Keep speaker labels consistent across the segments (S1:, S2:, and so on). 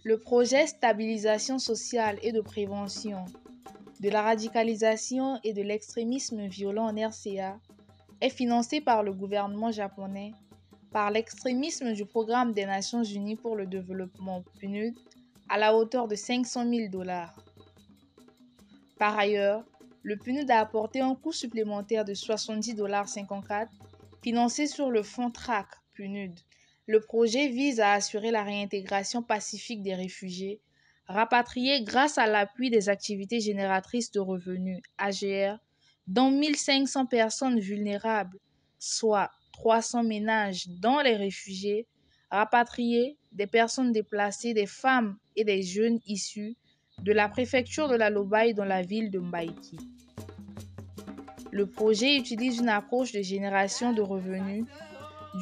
S1: Le projet Stabilisation sociale et de prévention de la radicalisation et de l'extrémisme violent en RCA est financé par le gouvernement japonais, par l'extrémisme du Programme des Nations Unies pour le développement PNUD à la hauteur de 500 000 $. Par ailleurs, le PNUD a apporté un coût supplémentaire de 70,54 $, financé sur le fonds TRAC PNUD. Le projet vise à assurer la réintégration pacifique des réfugiés, rapatriés grâce à l'appui des activités génératrices de revenus, AGR, dont 1500 personnes vulnérables, soit 300 ménages dont les réfugiés, rapatriés, des personnes déplacées, des femmes et des jeunes issus de la préfecture de la Lobaye dans la ville de Mbaïki. Le projet utilise une approche de génération de revenus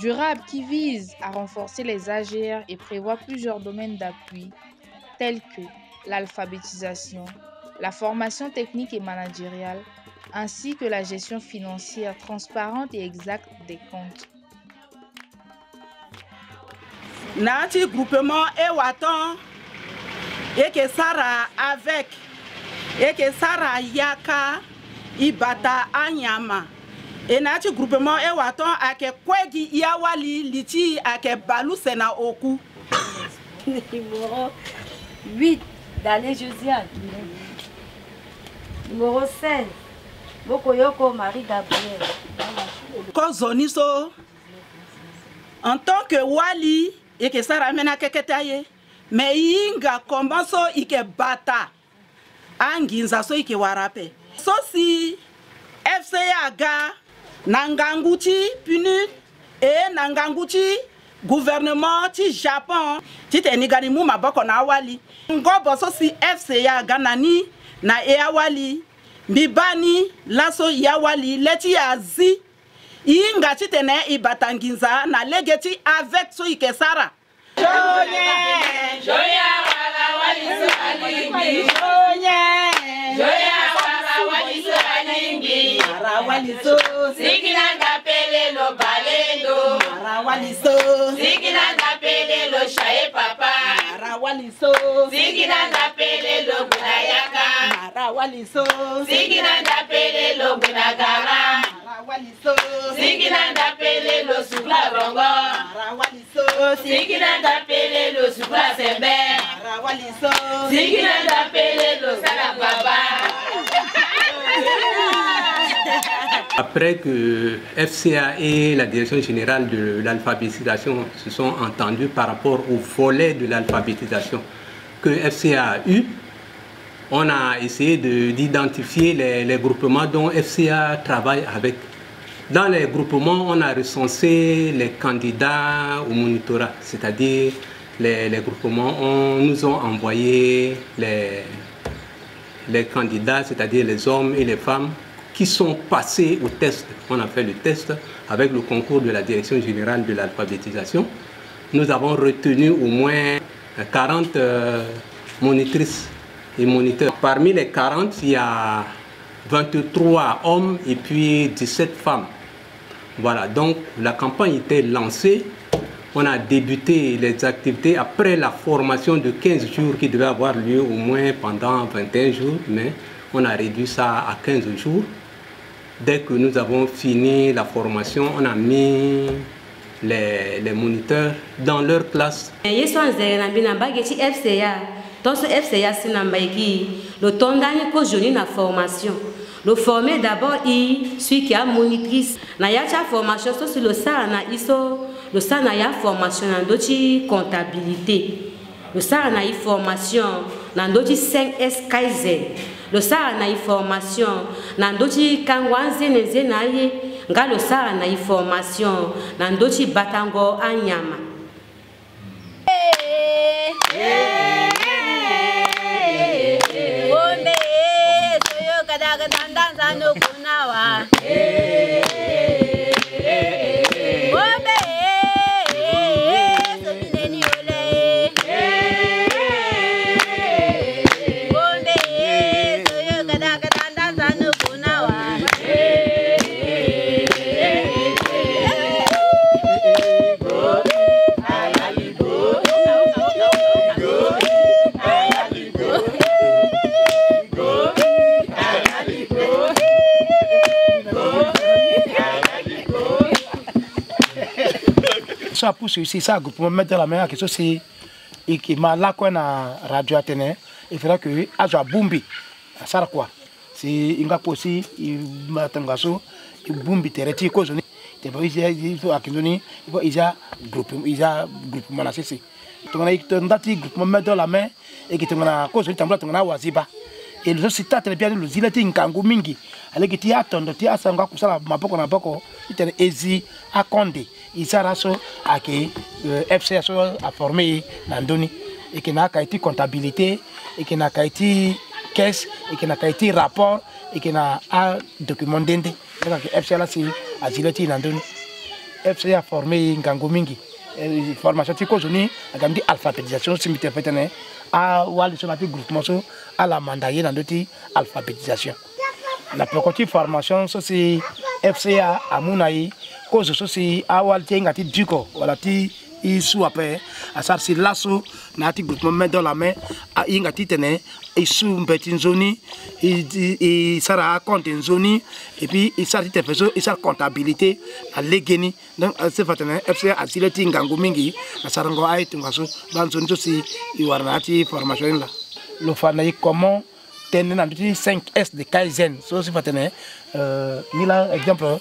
S1: durable qui vise à renforcer les AGR et prévoit plusieurs domaines d'appui tels que l'alphabétisation, la formation technique et managériale, ainsi que la gestion financière transparente et exacte des comptes.
S2: Nati groupement Ewaton et que Sara avec et que Sara Yaka Ibata Anyama et nati groupement Ewaton ake Kwegi Yawali Liti ake Balou Sena Oku.
S3: Numéro 8 d'aller Josiane. Numéro 16 Bokoyoko Marie-Gabriel.
S2: Kozoniso en tant que Wali et que Sara mena keketaye mais inga kombanso ike bata anginza so ike warape so si FCA ga nanganguti PNUD et nanganguti gouvernement ti Japon ti tenigani mu maboko na Wali ngobo so si FCA ga nani na Wali mbibani laso ya Wali leti azi inga ti tene ibatanginza na legeti avec so ike Sara
S4: Joya wala waliso alingi Joya wala waliso alingi
S2: Mara waliso
S4: Sikina ngapele lo balendo
S2: Mara waliso
S4: Sikina ngapele lo shae papa
S2: Mara waliso
S4: Sikina ngapele lo gunayaka
S2: Mara waliso
S4: Sikina ngapele lo gunagara
S2: Mara waliso
S4: Sikina ngapele lo sukla bongo
S2: Mara waliso
S4: Sikina ngapele lo sukla sembe
S2: Mara waliso
S4: Sikina ngapele lo sala baba.
S5: Après que FCA et la Direction générale de l'alphabétisation se sont entendus par rapport au volet de l'alphabétisation que FCA a eu, on a essayé d'identifier les groupements dont FCA travaille avec. Dans les groupements, on a recensé les candidats au monitorat, c'est-à-dire les groupements nous ont envoyé les candidats, c'est-à-dire les hommes et les femmes qui sont passés au test. On a fait le test avec le concours de la Direction générale de l'alphabétisation. Nous avons retenu au moins 40 monitrices et moniteurs. Parmi les 40, il y a 23 hommes et puis 17 femmes. Voilà, donc la campagne était lancée. On a débuté les activités après la formation de 15 jours qui devait avoir lieu au moins pendant 21 jours, mais on a réduit ça à 15 jours. Dès que nous avons fini la formation, on a mis les moniteurs dans leur classe.
S3: Le former d'abord celui qui a monitrice. Na ya formation sur le sana iso le sana ya formation dans d'autres comptabilité. Le sana ya formation dans d'autres 5S Kaizen. Le sana ya formation dans d'autres kangwanze nezenaye. Nga le sana ya formation dans d'autres batango anyama.
S6: No kunawa
S7: ça pousse ici, ça, pour mettre la main à quelque chose, et qui m'a là, quoi, na radio Athénée, il faudra que, à joie boumbi, à ça, quoi. Si, il va aussi, il m'a tangasso, il boumbi, t'es retiré, cause, il faut à Kindoni, il y a groupement, là, c'est. Tu as dit groupement mettre la main, et que tu as cause, tu as waziba. Et le citat très bien, le zilati nkangu mingi, avec qui attendent, tu as sanga kusala, ma poko na poko, il est ezi à Condé, il s'arrache à qui FCS a formé Nandoni, et qui n'a qu'à été comptabilité, et qui n'a qu'à été caisse, et qui n'a qu'à été rapport, et qui n'a un document d'ende. Donc FCS a zilati Nandoni, FCS a formé nkangu mingi. Formation tikozoni agamdi alphabétisation simité fetene a wali sonati groupement so à la mandaye dans doti alphabétisation la petite formation so c'est FCA amunai cause so c'est a wali ngati duko wala ti isu après à ça c'est lasso nati groupement met dans la main a ingati tene isu mbeti zoni et sera compte zoni et puis il s'arrête de faire il s'arrête comptabilité à l'égénie donc c'est fatene FCA asileti ngangu mingi na sarango ay tungaso dans zone aussi il warnati formation là le fanay comment tenir dans 5S de Kaizen so c'est fatene mila exemple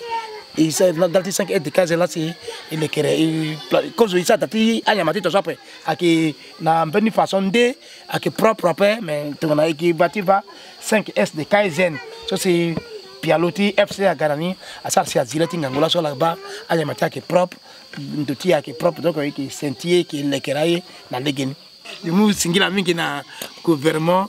S7: et c'est dans 5S de Kaizen là c'est il est créé cause il ça tati anyamati to après aki na bonne façon de aki propre mais on a qui bativa 5S de Kaizen so c'est pialoti FCA garani à ça c'est azilati ngangula so là-bas anyamati qui propre ndoti qui propre donc qui sentier qui le créé na legeni nous singila mingi na gouvernement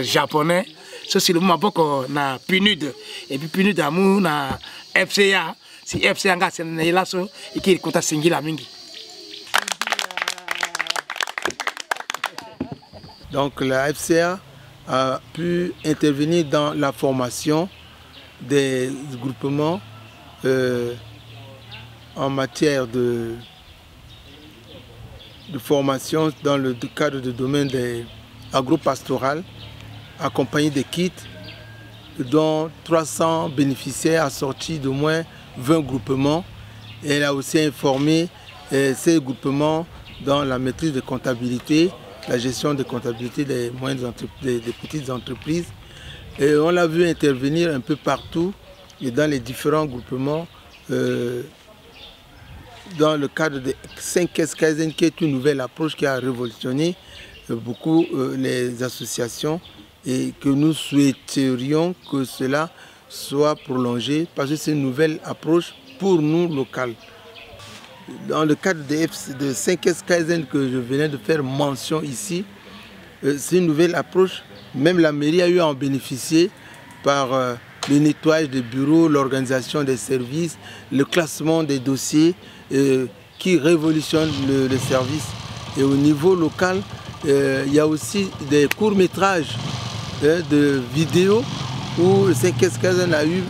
S7: japonais so c'est le moment boko na PNUD et puis PNUD amu na FCA si FCA nga c'est là so et qui compte singila mingi.
S8: Donc la FCA a pu intervenir dans la formation des groupements en matière de formation dans le cadre du domaine des agro-pastoral, accompagné de kits dont 300 bénéficiaires assortis d'au moins 20 groupements. Et elle a aussi informé ces groupements dans la maîtrise de comptabilité, la gestion de comptabilité des petites entreprises. Et on l'a vu intervenir un peu partout et dans les différents groupements dans le cadre de 5S Kaizen, qui est une nouvelle approche qui a révolutionné beaucoup les associations et que nous souhaiterions que cela soit prolongé parce que c'est une nouvelle approche pour nous locales. Dans le cadre de 5S Kaizen que je venais de faire mention ici, c'est une nouvelle approche. Même la mairie a eu à en bénéficier par le nettoyage des bureaux, l'organisation des services, le classement des dossiers qui révolutionne le service. Et au niveau local, il y a aussi des courts-métrages de vidéos où le 5S Kaizen a eu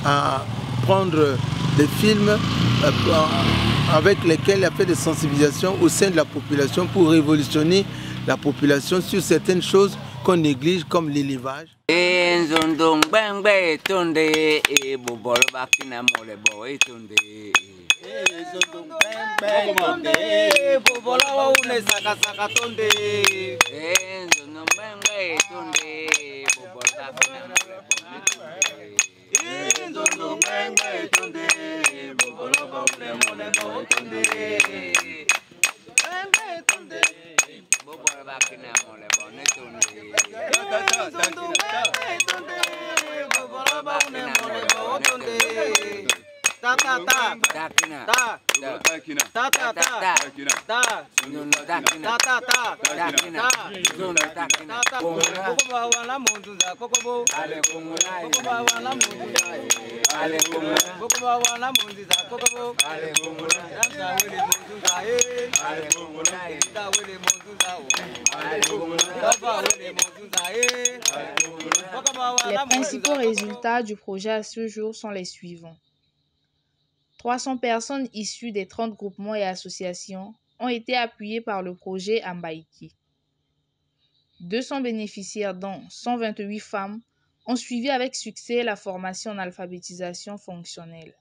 S8: à prendre des films avec lesquels il a fait des sensibilisations au sein de la population pour révolutionner la population sur certaines choses qu'on néglige comme l'élevage.
S1: Les principaux résultats du projet à ce jour sont les suivants. 300 personnes issues des 30 groupements et associations ont été appuyées par le projet Ambaiki. 200 bénéficiaires, dont 128 femmes, ont suivi avec succès la formation en alphabétisation fonctionnelle.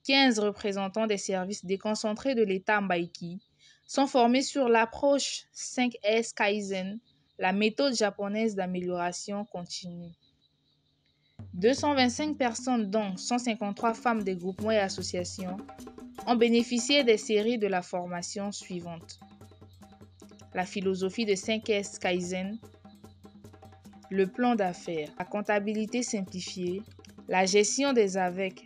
S1: 15 représentants des services déconcentrés de l'État Mbaiki sont formés sur l'approche 5S Kaizen, la méthode japonaise d'amélioration continue. 225 personnes, dont 153 femmes des groupements et associations, ont bénéficié des séries de la formation suivante. La philosophie de 5S Kaizen, le plan d'affaires, la comptabilité simplifiée, la gestion des AVEC,